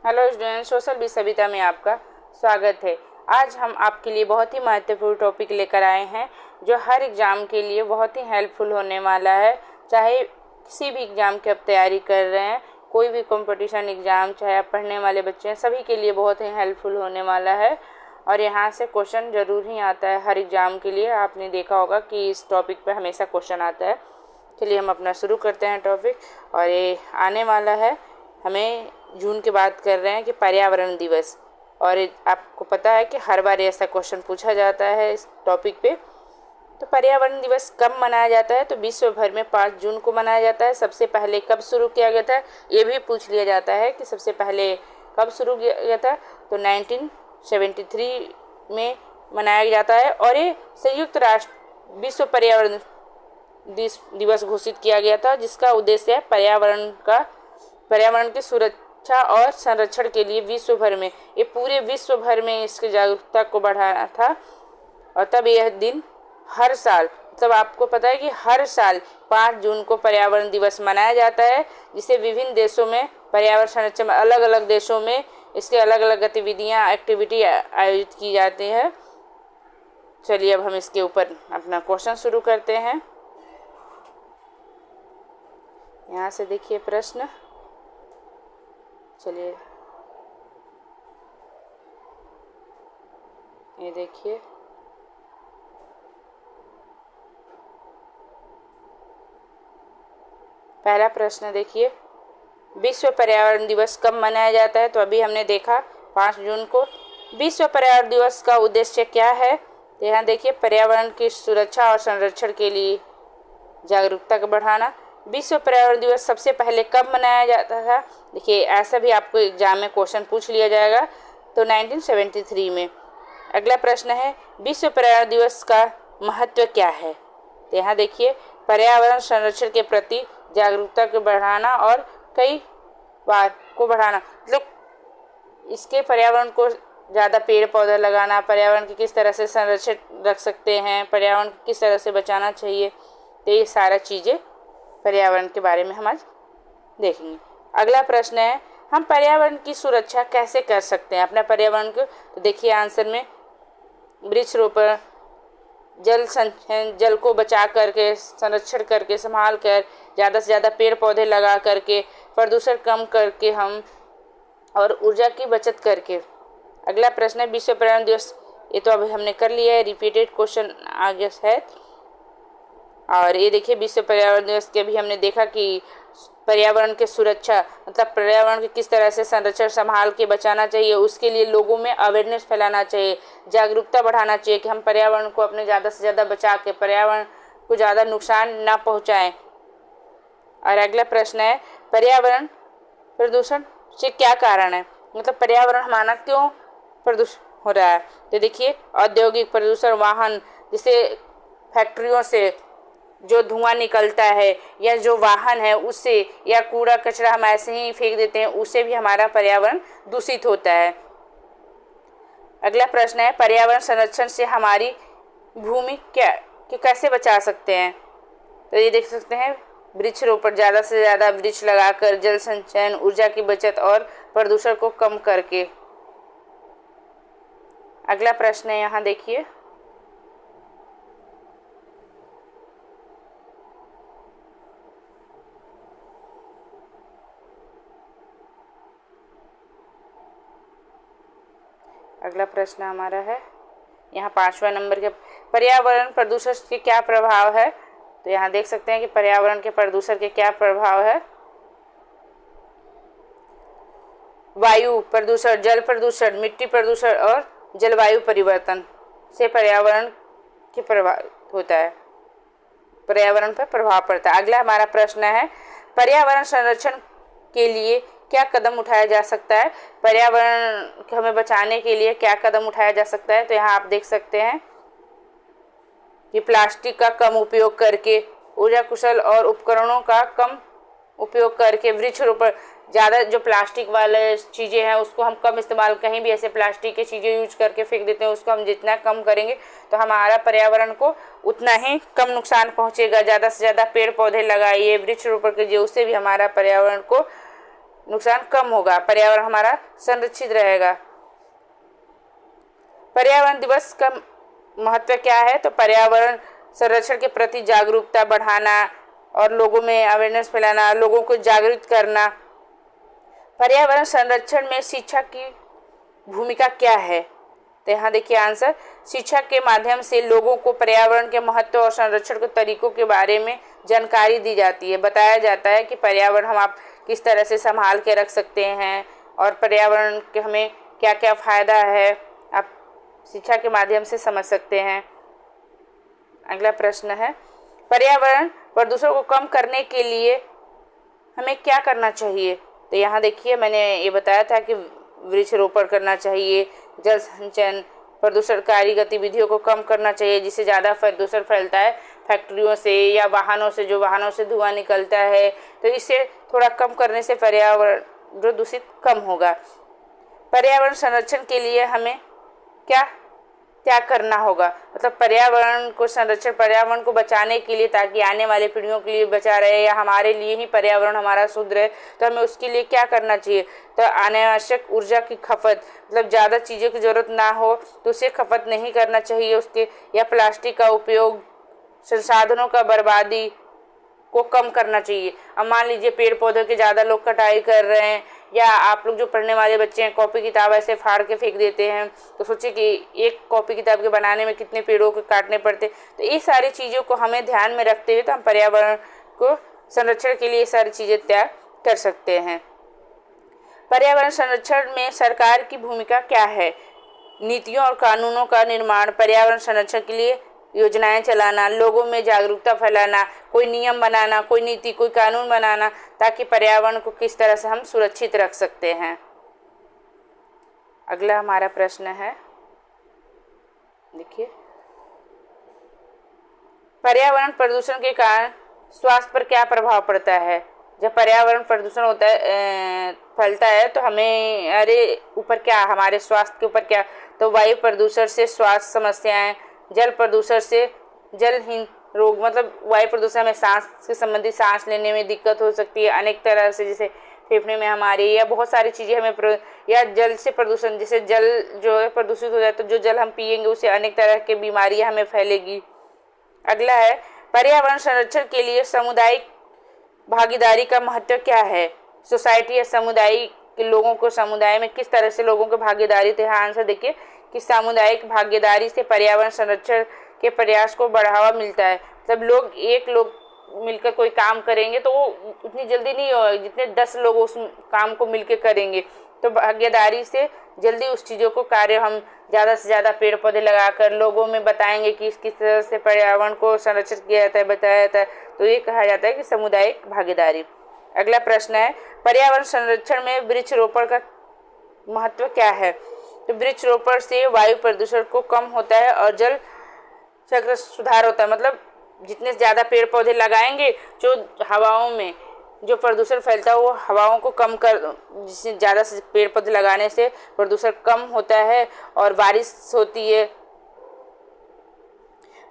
Hello student, social भी सविता में आपका स्वागत है। आज हम आपके लिए बहुत ही महत्वपूर्ण टॉपिक लेकर आए हैं जो हर एग्ज़ाम के लिए बहुत ही हेल्पफुल होने वाला है। चाहे किसी भी एग्ज़ाम की आप तैयारी कर रहे हैं, कोई भी कंपटीशन एग्ज़ाम, चाहे आप पढ़ने वाले बच्चे हैं, सभी के लिए बहुत ही हेल्पफुल होने वाला है। और यहाँ से क्वेश्चन ज़रूर ही आता है हर एग्ज़ाम के लिए। आपने देखा होगा कि इस टॉपिक पर हमेशा क्वेश्चन आता है। चलिए हम अपना शुरू करते हैं टॉपिक। और ये आने वाला है, हमें जून की बात कर रहे हैं कि पर्यावरण दिवस। और आपको पता है कि हर बार ऐसा क्वेश्चन पूछा जाता है इस टॉपिक पे। तो पर्यावरण दिवस कब मनाया जाता है? तो विश्व भर में 5 जून को मनाया जाता है। सबसे पहले कब शुरू किया गया था ये भी पूछ लिया जाता है कि सबसे पहले कब शुरू किया गया था। तो 1973 में मनाया जाता है। और ये संयुक्त राष्ट्र विश्व पर्यावरण दिवस घोषित किया गया था, जिसका उद्देश्य है पर्यावरण की सुरक्षा और संरक्षण के लिए विश्व भर में, ये पूरे विश्व भर में इसकी जागरूकता को बढ़ाना था। और तब यह दिन हर साल, तब आपको पता है कि हर साल 5 जून को पर्यावरण दिवस मनाया जाता है, जिसे विभिन्न देशों में पर्यावरण संरक्षण, अलग अलग देशों में इसके अलग अलग गतिविधियाँ, एक्टिविटी आयोजित की जाती है। चलिए अब हम इसके ऊपर अपना क्वेश्चन शुरू करते हैं। यहाँ से देखिए प्रश्न। चलिए ये देखिए, पहला प्रश्न देखिए, विश्व पर्यावरण दिवस कब मनाया जाता है? तो अभी हमने देखा 5 जून को। विश्व पर्यावरण दिवस का उद्देश्य क्या है? तो यहाँ देखिए, पर्यावरण की सुरक्षा और संरक्षण के लिए जागरूकता को बढ़ाना। विश्व पर्यावरण दिवस सबसे पहले कब मनाया जाता था? देखिए, ऐसा भी आपको एग्जाम में क्वेश्चन पूछ लिया जाएगा। तो 1973 में। अगला प्रश्न है, विश्व पर्यावरण दिवस का महत्व क्या है? तो यहाँ देखिए, पर्यावरण संरक्षण के प्रति जागरूकता को बढ़ाना और कई बार को बढ़ाना, मतलब इसके पर्यावरण को ज़्यादा पेड़ पौधे लगाना, पर्यावरण की किस तरह से संरक्षित रख सकते हैं, पर्यावरण को किस तरह से बचाना चाहिए। तो ये सारा चीज़ें पर्यावरण के बारे में हम आज देखेंगे। अगला प्रश्न है, हम पर्यावरण की सुरक्षा कैसे कर सकते हैं अपने पर्यावरण को? तो देखिए आंसर में, वृक्षारोपण, जल संचयन, जल को बचा करके, संरक्षण करके, संभाल कर, ज़्यादा से ज़्यादा पेड़ पौधे लगा करके, प्रदूषण कम करके हम, और ऊर्जा की बचत करके। अगला प्रश्न है, विश्व पर्यावरण दिवस, ये तो अभी हमने कर लिया है, रिपीटेड क्वेश्चन आगे है। और ये देखिए, विश्व पर्यावरण दिवस के भी हमने देखा कि पर्यावरण की सुरक्षा, मतलब पर्यावरण की किस तरह से संरक्षण संभाल के बचाना चाहिए, उसके लिए लोगों में अवेयरनेस फैलाना चाहिए, जागरूकता बढ़ाना चाहिए कि हम पर्यावरण को अपने ज़्यादा से ज़्यादा बचा के पर्यावरण को ज़्यादा नुकसान ना पहुँचाएं। और अगला प्रश्न है, पर्यावरण प्रदूषण से क्या कारण है? मतलब पर्यावरण हमारा क्यों प्रदूषण हो रहा है? तो देखिए, औद्योगिक प्रदूषण, वाहन, जैसे फैक्ट्रियों से जो धुआं निकलता है, या जो वाहन है उससे, या कूड़ा कचरा हम ऐसे ही फेंक देते हैं, उससे भी हमारा पर्यावरण दूषित होता है। अगला प्रश्न है, पर्यावरण संरक्षण से हमारी भूमि कैसे बचा सकते हैं? तो ये देख सकते हैं, वृक्षारोपण, ज़्यादा से ज़्यादा वृक्ष लगाकर, जल संचयन, ऊर्जा की बचत और प्रदूषण को कम करके। अगला प्रश्न है, यहाँ देखिए, अगला प्रश्न हमारा है यहाँ 5वां नंबर के, पर्यावरण प्रदूषण के क्या प्रभाव है? तो यहाँ देख सकते हैं कि पर्यावरण के प्रदूषण के क्या प्रभाव है। वायु प्रदूषण, जल प्रदूषण, मिट्टी प्रदूषण और जलवायु परिवर्तन से पर्यावरण के प्रभाव होता है, पर्यावरण पर प्रभाव पड़ता है। अगला हमारा प्रश्न है, पर्यावरण संरक्षण के लिए क्या कदम उठाया जा सकता है? पर्यावरण को हमें बचाने के लिए क्या कदम उठाया जा सकता है? तो यहाँ आप देख सकते हैं कि प्लास्टिक का कम उपयोग करके, ऊर्जा कुशल और उपकरणों का कम उपयोग करके, वृक्षारोपण, ज़्यादा जो प्लास्टिक वाले चीज़ें हैं उसको हम कम इस्तेमाल, कहीं भी ऐसे प्लास्टिक की चीज़ें यूज करके फेंक देते हैं, उसको हम जितना कम करेंगे तो हमारा पर्यावरण को उतना ही कम नुकसान पहुंचेगा। ज़्यादा से ज़्यादा पेड़ पौधे लगाइए, वृक्षारोपण कीजिए, उससे भी हमारा पर्यावरण को नुकसान कम होगा, पर्यावरण हमारा संरक्षित रहेगा। पर्यावरण दिवस का महत्व क्या है? तो पर्यावरण संरक्षण के प्रति जागरूकता बढ़ाना और लोगों में अवेयरनेस फैलाना, लोगों को जागरूक करना। पर्यावरण संरक्षण में शिक्षा की भूमिका क्या है? तो यहाँ देखिए आंसर, शिक्षा के माध्यम से लोगों को पर्यावरण के महत्व और संरक्षण के तरीकों के बारे में जानकारी दी जाती है। बताया जाता है कि पर्यावरण हम आप किस तरह से संभाल के रख सकते हैं और पर्यावरण के हमें क्या क्या फ़ायदा है, आप शिक्षा के माध्यम से समझ सकते हैं। अगला प्रश्न है, पर्यावरण प्रदूषण को कम करने के लिए हमें क्या करना चाहिए? तो यहाँ देखिए मैंने ये बताया था कि वृक्षारोपण करना चाहिए, जल संचयन, प्रदूषणकारी गतिविधियों को कम करना चाहिए जिससे ज़्यादा प्रदूषण फैलता है फैक्ट्रियों से या वाहनों से, जो वाहनों से धुआं निकलता है, तो इसे थोड़ा कम करने से पर्यावरण जो दूषित कम होगा। पर्यावरण संरक्षण के लिए हमें क्या त्याग करना होगा? मतलब पर्यावरण को संरक्षण, पर्यावरण को बचाने के लिए, ताकि आने वाले पीढ़ियों के लिए बचा रहे या हमारे लिए ही पर्यावरण हमारा शुद्ध रहे, तो हमें उसके लिए क्या करना चाहिए? तो अनावश्यक ऊर्जा की खपत, मतलब ज़्यादा चीज़ों की ज़रूरत ना हो तो उसे खपत नहीं करना चाहिए उसके, या प्लास्टिक का उपयोग, संसाधनों का बर्बादी को कम करना चाहिए। अब मान लीजिए पेड़ पौधों की ज़्यादा लोग कटाई कर रहे हैं, या आप लोग जो पढ़ने वाले बच्चे हैं कॉपी किताब ऐसे फाड़ के फेंक देते हैं, तो सोचिए कि एक कॉपी किताब के बनाने में कितने पेड़ों को काटने पड़ते। तो ये सारी चीज़ों को हमें ध्यान में रखते हुए तो हम पर्यावरण को संरक्षण के लिए ये सारी चीज़ें त्याग कर सकते हैं। पर्यावरण संरक्षण में सरकार की भूमिका क्या है? नीतियों और कानूनों का निर्माण, पर्यावरण संरक्षण के लिए योजनाएं चलाना, लोगों में जागरूकता फैलाना, कोई नियम बनाना, कोई नीति, कोई कानून बनाना, ताकि पर्यावरण को किस तरह से हम सुरक्षित रख सकते हैं। अगला हमारा प्रश्न है, देखिए, पर्यावरण प्रदूषण के कारण स्वास्थ्य पर क्या प्रभाव पड़ता है? जब पर्यावरण प्रदूषण होता है, फैलता है, तो हमें ऊपर क्या, हमारे स्वास्थ्य के ऊपर क्या? तो वायु प्रदूषण से स्वास्थ्य समस्याएं, जल प्रदूषण से जलहीन रोग, मतलब वायु प्रदूषण में सांस से संबंधित, सांस लेने में दिक्कत हो सकती है अनेक तरह से, जैसे फेफड़े में हमारे, या बहुत सारी चीज़ें हमें या जल से प्रदूषण, जैसे जल जो है प्रदूषित हो जाए तो जो जल हम पिएंगे उससे अनेक तरह की बीमारियां हमें फैलेगी। अगला है, पर्यावरण संरक्षण के लिए सामुदायिक भागीदारी का महत्व क्या है? सोसाइटी या समुदाय के लोगों को, समुदाय में किस तरह से लोगों को भागीदारी, तो यहाँ आंसर देखिए कि सामुदायिक भागीदारी से पर्यावरण संरक्षण के प्रयास को बढ़ावा मिलता है। मतलब लोग मिलकर कोई काम करेंगे तो वो उतनी जल्दी नहीं होगा जितने 10 लोग उस काम को मिलकर करेंगे। तो भागीदारी से जल्दी उस चीज़ों को कार्य हम ज़्यादा से ज़्यादा पेड़ पौधे लगाकर लोगों में बताएंगे कि किस तरह से पर्यावरण को संरक्षित किया जाता है, बताया जाता है, तो ये कहा जाता है कि सामुदायिक भागीदारी। अगला प्रश्न है, पर्यावरण संरक्षण में वृक्षारोपण का महत्व क्या है? तो वृक्षारोपण से वायु प्रदूषण को कम होता है और जल चक्र सुधार होता है। मतलब जितने ज़्यादा पेड़ पौधे लगाएंगे, जो हवाओं में जो प्रदूषण फैलता है वो हवाओं को कम कर, जिससे ज़्यादा से पेड़ पौधे लगाने से प्रदूषण कम होता है और बारिश होती है।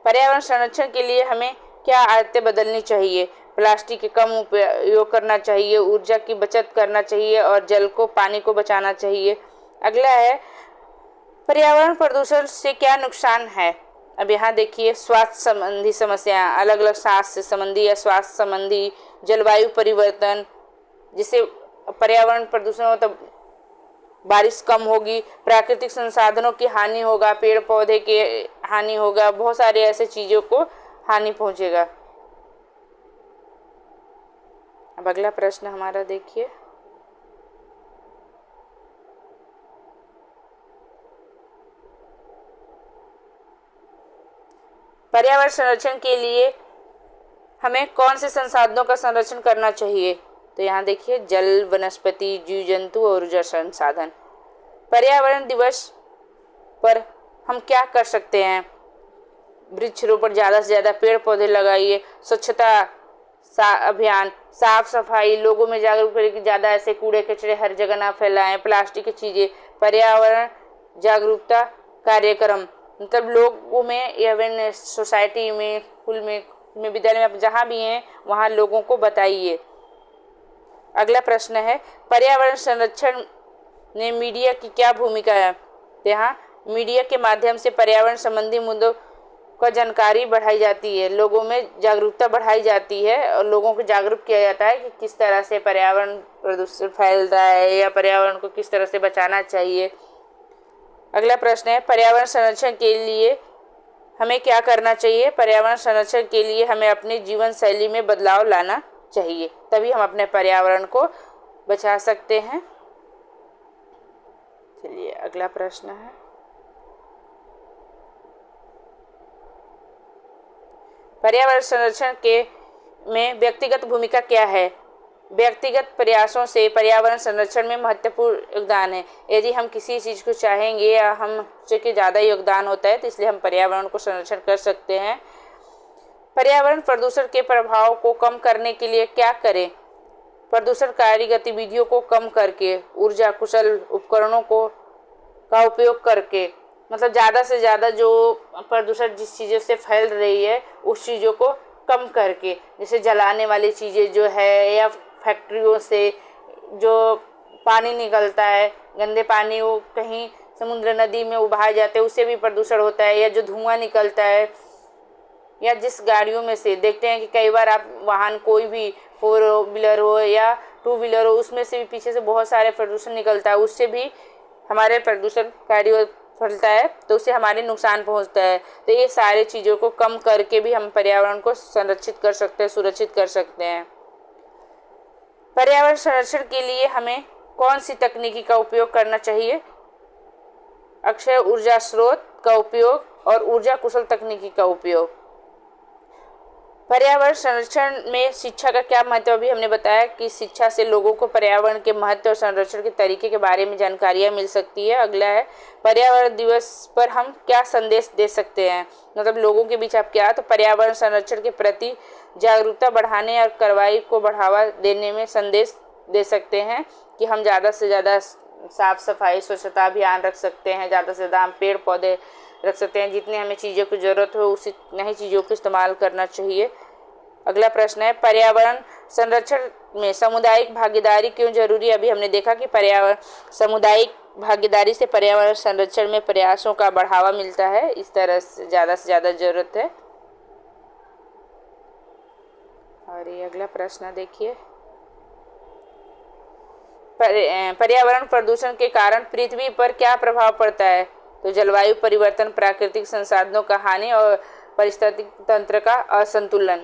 पर्यावरण संरक्षण के लिए हमें क्या आदतें बदलनी चाहिए? प्लास्टिक के कम उपयोग करना चाहिए, ऊर्जा की बचत करना चाहिए और जल को, पानी को बचाना चाहिए। अगला है, पर्यावरण प्रदूषण से क्या नुकसान है? अब यहाँ देखिए, स्वास्थ्य संबंधी समस्या, अलग अलग सांस से संबंधी या स्वास्थ्य संबंधी, जलवायु परिवर्तन, जिससे पर्यावरण प्रदूषण हो तो बारिश कम होगी, प्राकृतिक संसाधनों की हानि होगा, पेड़ पौधे के हानि होगा, बहुत सारे ऐसे चीज़ों को हानि पहुंचेगा। अब अगला प्रश्न हमारा देखिए, पर्यावरण संरक्षण के लिए हमें कौन से संसाधनों का संरक्षण करना चाहिए? तो यहाँ देखिए, जल, वनस्पति, जीव जंतु और ऊर्जा संसाधन। पर्यावरण दिवस पर हम क्या कर सकते हैं? वृक्षारोपण, ज़्यादा से ज़्यादा पेड़ पौधे लगाइए, स्वच्छता अभियान, साफ सफाई, लोगों में जागरूक करें कि ज़्यादा ऐसे कूड़े कचरे हर जगह ना फैलाएं, प्लास्टिक की चीज़ें, पर्यावरण जागरूकता कार्यक्रम, मतलब लोगों में अवेयरनेस, सोसाइटी में, स्कूल में, विद्यालय में, जहाँ भी हैं वहाँ लोगों को बताइए। अगला प्रश्न है, पर्यावरण संरक्षण में मीडिया की क्या भूमिका है? तो यहाँ मीडिया के माध्यम से पर्यावरण संबंधी मुद्दों का जानकारी बढ़ाई जाती है, लोगों में जागरूकता बढ़ाई जाती है और लोगों को जागरूक किया जाता है कि किस तरह से पर्यावरण प्रदूषण फैल रहा है या पर्यावरण को किस तरह से बचाना चाहिए। अगला प्रश्न है, पर्यावरण संरक्षण के लिए हमें क्या करना चाहिए? पर्यावरण संरक्षण के लिए हमें अपनी जीवन शैली में बदलाव लाना चाहिए, तभी हम अपने पर्यावरण को बचा सकते हैं। चलिए अगला प्रश्न है, पर्यावरण संरक्षण के में व्यक्तिगत भूमिका क्या है? व्यक्तिगत प्रयासों से पर्यावरण संरक्षण में महत्वपूर्ण योगदान है। यदि हम किसी चीज़ को चाहेंगे या हमसे कि ज़्यादा योगदान होता है तो इसलिए हम पर्यावरण को संरक्षण कर सकते हैं। पर्यावरण प्रदूषण के प्रभाव को कम करने के लिए क्या करें? प्रदूषणकारी गतिविधियों को कम करके, ऊर्जा कुशल उपकरणों का उपयोग करके, मतलब ज़्यादा से ज़्यादा जो प्रदूषण जिस चीज़ों से फैल रही है उस चीज़ों को कम करके, जैसे जलाने वाली चीज़ें जो है या फैक्ट्रियों से जो पानी निकलता है, गंदे पानी वो कहीं समुद्र नदी में उबाए जाते हैं, उससे भी प्रदूषण होता है। या जो धुआं निकलता है, या जिस गाड़ियों में से देखते हैं कि कई बार आप वाहन कोई भी 4 व्हीलर हो या 2 व्हीलर हो, उसमें से भी पीछे से बहुत सारे प्रदूषण निकलता है, उससे भी हमारे प्रदूषण कार्य फैलता है तो उससे हमारे नुकसान पहुंचता है। तो ये सारी चीज़ों को कम करके भी हम पर्यावरण को संरक्षित कर सकते हैं, सुरक्षित कर सकते हैं। पर्यावरण संरक्षण के लिए हमें कौन सी तकनीकी का उपयोग करना चाहिए? अक्षय ऊर्जा स्रोत का उपयोग और ऊर्जा कुशल तकनीकी का उपयोग। पर्यावरण संरक्षण में शिक्षा का क्या महत्व? अभी हमने बताया कि शिक्षा से लोगों को पर्यावरण के महत्व और संरक्षण के तरीके के बारे में जानकारियाँ मिल सकती है। अगला है, पर्यावरण दिवस पर हम क्या संदेश दे सकते हैं? मतलब लोगों के बीच आप क्या, तो पर्यावरण संरक्षण के प्रति जागरूकता बढ़ाने और कार्रवाई को बढ़ावा देने में संदेश दे सकते हैं कि हम ज़्यादा से ज़्यादा साफ सफाई स्वच्छता अभियान रख सकते हैं, ज़्यादा से ज़्यादा हम पेड़ पौधे रख सकते हैं, जितनी हमें चीज़ों की ज़रूरत हो उसी नई चीज़ों को इस्तेमाल करना चाहिए। अगला प्रश्न है, पर्यावरण संरक्षण में सामुदायिक भागीदारी क्यों जरूरी है? अभी हमने देखा कि पर्यावरण सामुदायिक भागीदारी से पर्यावरण संरक्षण में प्रयासों का बढ़ावा मिलता है, इस तरह से ज़्यादा जरूरत है। और ये अगला प्रश्न देखिए, पर्यावरण प्रदूषण के कारण पृथ्वी पर क्या प्रभाव पड़ता है? तो जलवायु परिवर्तन, प्राकृतिक संसाधनों का हानि और पारिस्थितिक तंत्र का असंतुलन।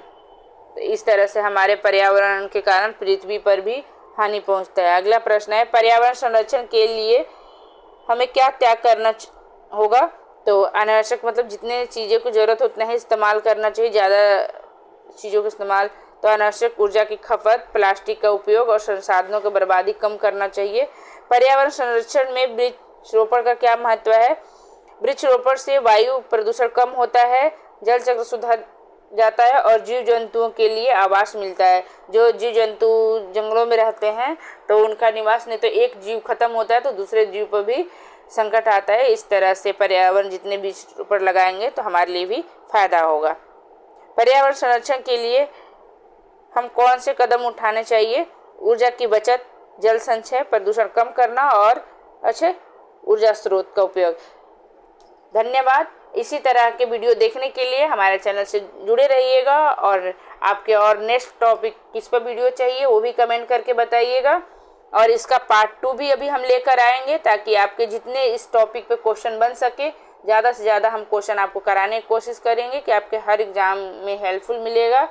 तो इस तरह से हमारे पर्यावरण के कारण पृथ्वी पर भी हानि पहुंचता है। अगला प्रश्न है, पर्यावरण संरक्षण के लिए हमें क्या त्याग करना होगा? तो अनावश्यक, मतलब जितने चीज़ों की ज़रूरत हो उतना ही इस्तेमाल करना चाहिए, ज़्यादा चीज़ों का इस्तेमाल। तो अनावश्यक ऊर्जा की खपत, प्लास्टिक का उपयोग और संसाधनों की बर्बादी कम करना चाहिए। पर्यावरण संरक्षण में वृक्षारोपण का क्या महत्व है? वृक्षारोपण से वायु प्रदूषण कम होता है, जल चक्र सुधर जाता है और जीव जंतुओं के लिए आवास मिलता है। जो जीव जंतु जंगलों में रहते हैं तो उनका निवास, नहीं तो एक जीव खत्म होता है तो दूसरे जीव पर भी संकट आता है। इस तरह से पर्यावरण जितने वृक्ष लगाएंगे तो हमारे लिए भी फायदा होगा। पर्यावरण संरक्षण के लिए हम कौन से कदम उठाने चाहिए? ऊर्जा की बचत, जल संचय, प्रदूषण कम करना और अच्छे ऊर्जा स्रोत का उपयोग। धन्यवाद। इसी तरह के वीडियो देखने के लिए हमारे चैनल से जुड़े रहिएगा और आपके और नेक्स्ट टॉपिक किस पर वीडियो चाहिए वो भी कमेंट करके बताइएगा। और इसका पार्ट 2 भी अभी हम लेकर आएंगे ताकि आपके जितने इस टॉपिक पे क्वेश्चन बन सके, ज़्यादा से ज़्यादा हम क्वेश्चन आपको कराने की कोशिश करेंगे कि आपके हर एग्ज़ाम में हेल्पफुल मिलेगा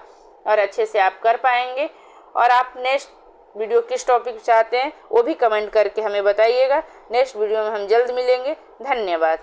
और अच्छे से आप कर पाएंगे। और आप नेक्स्ट वीडियो किस टॉपिक चाहते हैं वो भी कमेंट करके हमें बताइएगा। नेक्स्ट वीडियो में हम जल्द मिलेंगे। धन्यवाद।